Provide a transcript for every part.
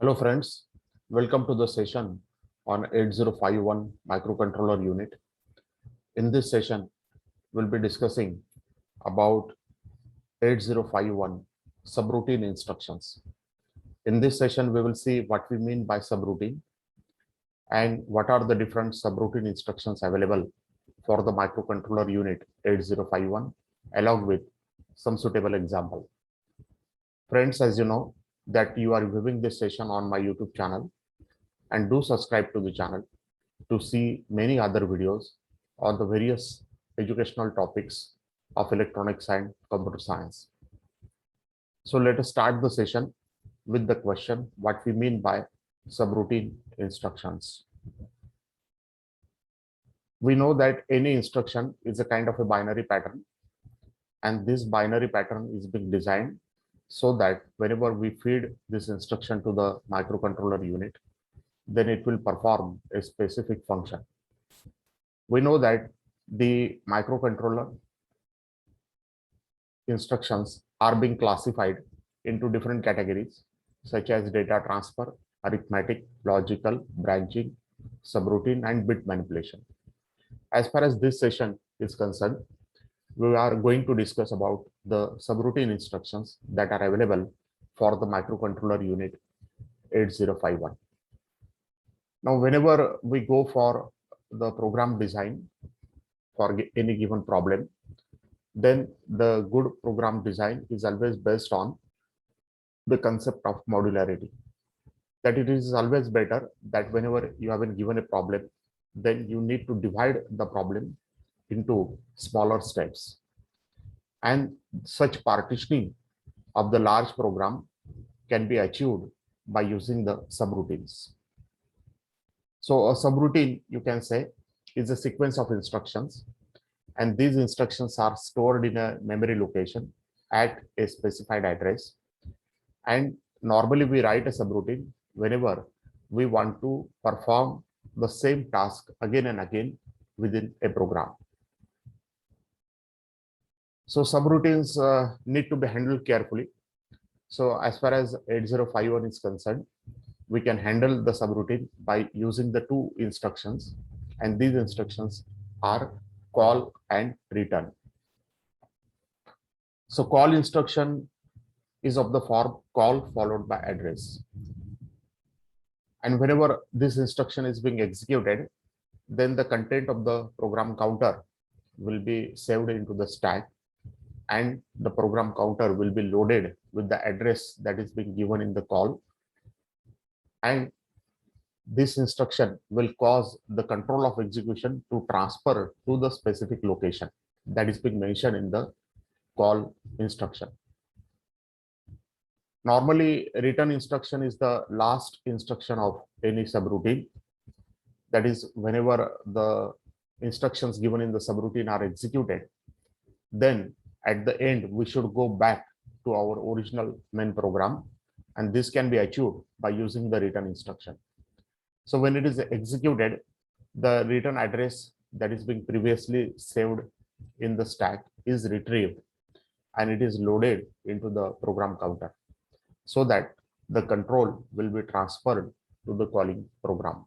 Hello friends, welcome to the session on 8051 microcontroller unit. In this session, we'll be discussing about 8051 subroutine instructions. In this session, we will see what we mean by subroutine and what are the different subroutine instructions available for the microcontroller unit 8051 along with some suitable example. Friends, as you know that you are viewing this session on my YouTube channel, and do subscribe to the channel to see many other videos on the various educational topics of electronics and computer science. So let us start the session with the question what we mean by subroutine instructions. We know that any instruction is a kind of a binary pattern, and this binary pattern is being designed so that whenever we feed this instruction to the microcontroller unit, then it will perform a specific function. We know that the microcontroller instructions are being classified into different categories such as data transfer, arithmetic, logical, branching, subroutine, and bit manipulation. As far as this session is concerned, we are going to discuss about the subroutine instructions that are available for the microcontroller unit 8051. Now, whenever we go for the program design for any given problem, then the good program design is always based on the concept of modularity. That it is always better that whenever you have been given a problem, then you need to divide the problem into smaller steps. And such partitioning of the large program can be achieved by using the subroutines. So a subroutine, you can say, is a sequence of instructions, and these instructions are stored in a memory location at a specified address. And normally we write a subroutine whenever we want to perform the same task again and again within a program. So subroutines need to be handled carefully. So as far as 8051 is concerned, we can handle the subroutine by using the two instructions, and these instructions are call and return. So call instruction is of the form call followed by address. And whenever this instruction is being executed, then the content of the program counter will be saved into the stack, and the program counter will be loaded with the address that is being given in the call. And this instruction will cause the control of execution to transfer to the specific location that is being mentioned in the call instruction. Normally, return instruction is the last instruction of any subroutine. That is, whenever the instructions given in the subroutine are executed, then at the end, we should go back to our original main program, and this can be achieved by using the return instruction. So when it is executed, the return address that is being previously saved in the stack is retrieved, and it is loaded into the program counter so that the control will be transferred to the calling program.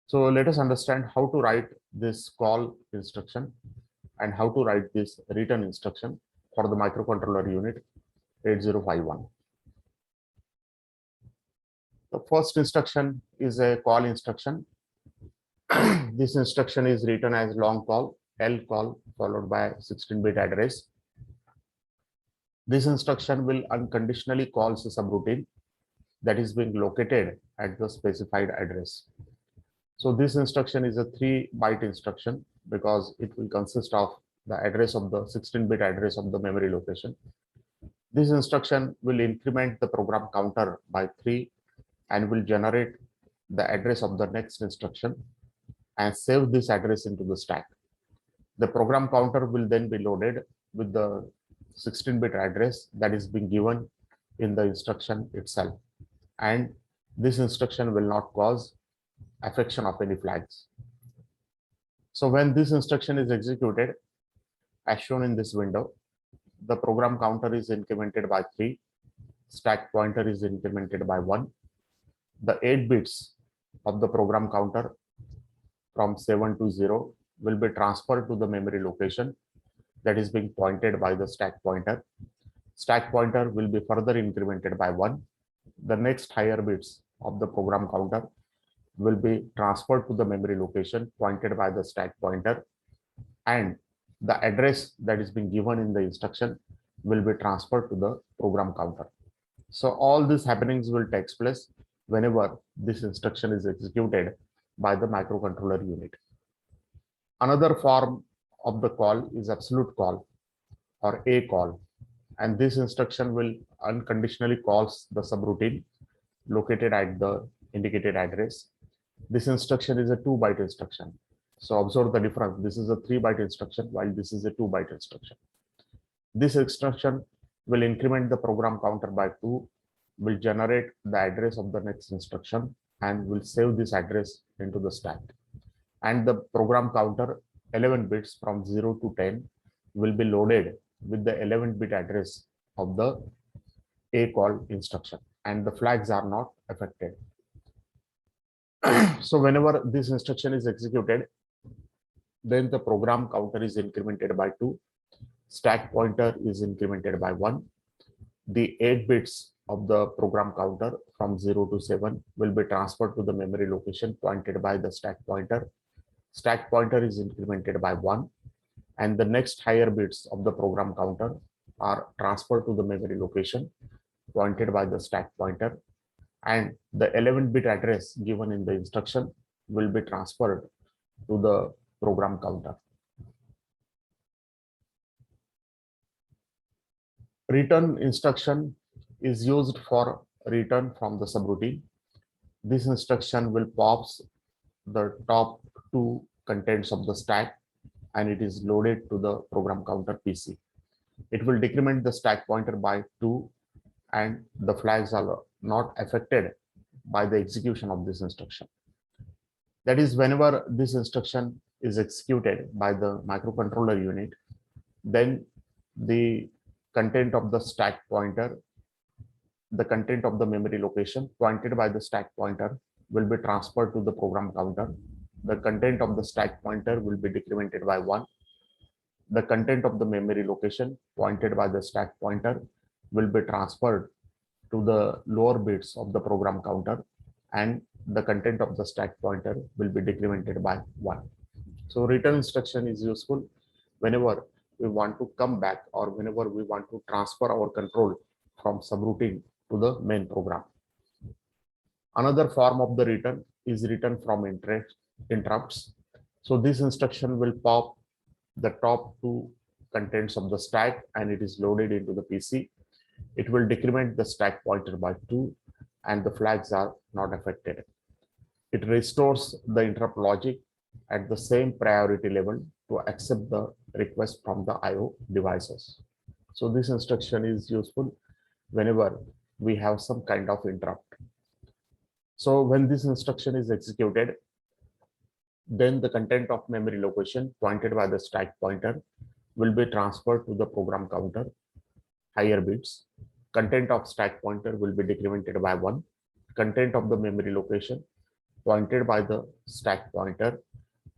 So let us understand how to write this call instruction and how to write this return instruction for the microcontroller unit 8051. The first instruction is a call instruction. This instruction is written as long call, L call followed by 16-bit address. This instruction will unconditionally call a subroutine that is being located at the specified address. So this instruction is a 3-byte instruction because it will consist of the address of the 16-bit address of the memory location. This instruction will increment the program counter by 3 and will generate the address of the next instruction and save this address into the stack. The program counter will then be loaded with the 16-bit address that is being given in the instruction itself, and this instruction will not cause affection of any flags. So when this instruction is executed, as shown in this window, the program counter is incremented by 3 stack pointer is incremented by 1. The 8 bits of the program counter from 7 to 0 will be transferred to the memory location that is being pointed by the stack pointer. Stack pointer will be further incremented by 1. The next higher bits of the program counter will be transferred to the memory location pointed by the stack pointer, and the address that is being given in the instruction will be transferred to the program counter. So all these happenings will take place whenever this instruction is executed by the microcontroller unit. Another form of the call is absolute call or A call, and this instruction will unconditionally calls the subroutine located at the indicated address. This instruction is a 2-byte instruction. So observe the difference. This is a 3-byte instruction while this is a 2-byte instruction. This instruction will increment the program counter by 2, will generate the address of the next instruction, and will save this address into the stack. And the program counter 11 bits from 0 to 10 will be loaded with the 11-bit address of the A call instruction, and the flags are not affected. So whenever this instruction is executed, then the program counter is incremented by 2, stack pointer is incremented by 1. The 8 bits of the program counter from 0 to 7 will be transferred to the memory location pointed by the stack pointer. Stack pointer is incremented by 1, and the next higher bits of the program counter are transferred to the memory location pointed by the stack pointer, and the 11-bit address given in the instruction will be transferred to the program counter. Return instruction is used for return from the subroutine. This instruction will pops the top 2 contents of the stack, and it is loaded to the program counter PC. It will decrement the stack pointer by 2, and the flags are not affected by the execution of this instruction. That is, whenever this instruction is executed by the microcontroller unit, then the content of the stack pointer, the content of the memory location pointed by the stack pointer will be transferred to the program counter. The content of the stack pointer will be decremented by 1. The content of the memory location pointed by the stack pointer will be transferred to the lower bits of the program counter, and the content of the stack pointer will be decremented by 1. So return instruction is useful whenever we want to come back or whenever we want to transfer our control from subroutine to the main program. Another form of the return is return from interrupts. So this instruction will pop the top 2 contents of the stack, and it is loaded into the PC. It will decrement the stack pointer by 2, and the flags are not affected. It restores the interrupt logic at the same priority level to accept the request from the IO devices. So this instruction is useful whenever we have some kind of interrupt. So when this instruction is executed, then the content of memory location pointed by the stack pointer will be transferred to the program counter, higher bits. Content of stack pointer will be decremented by 1. Content of the memory location pointed by the stack pointer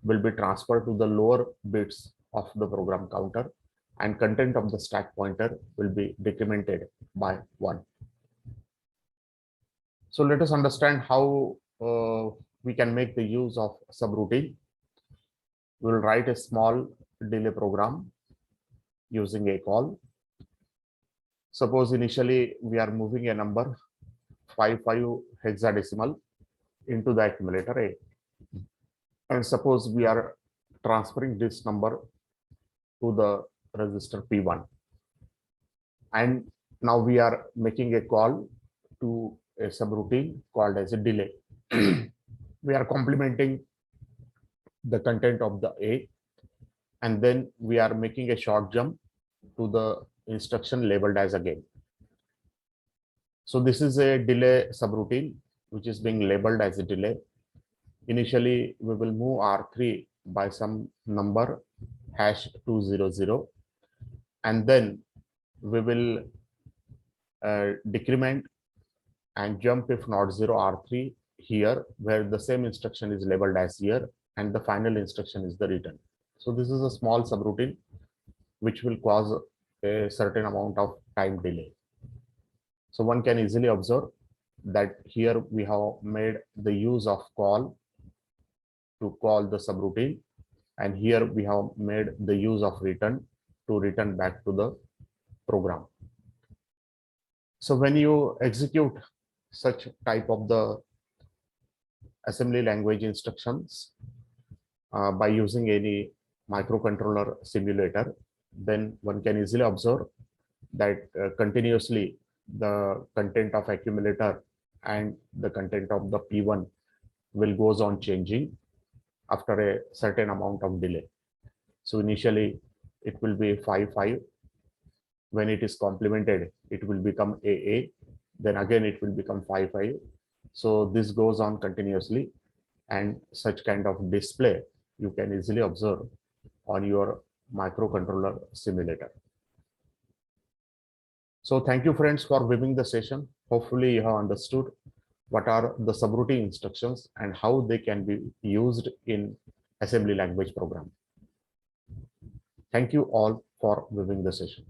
will be transferred to the lower bits of the program counter, and content of the stack pointer will be decremented by 1. So let us understand how we can make the use of subroutine. We will write a small delay program using a call. Suppose initially we are moving a number 55 hexadecimal into the accumulator A, and suppose we are transferring this number to the register P1, and now we are making a call to a subroutine called as a delay. We are complementing the content of the A, and then we are making a short jump to the instruction labeled as again. So this is a delay subroutine which is being labeled as a delay. Initially, we will move R3 by some number #200, and then we will decrement and jump if not 0 R3 here, where the same instruction is labeled as here and the final instruction is the return. So this is a small subroutine which will cause a certain amount of time delay. So one can easily observe that here we have made the use of call to call the subroutine, and here we have made the use of return to return back to the program. So when you execute such type of the assembly language instructions by using any microcontroller simulator, then one can easily observe that continuously the content of accumulator and the content of the P1 will goes on changing after a certain amount of delay. So initially it will be 5, 5. When it is complemented, it will become AA. Then again, it will become 5, 5. So this goes on continuously, and such kind of display you can easily observe on your microcontroller simulator. So thank you friends for viewing the session. Hopefully you have understood what are the subroutine instructions and how they can be used in assembly language program. Thank you all for viewing the session.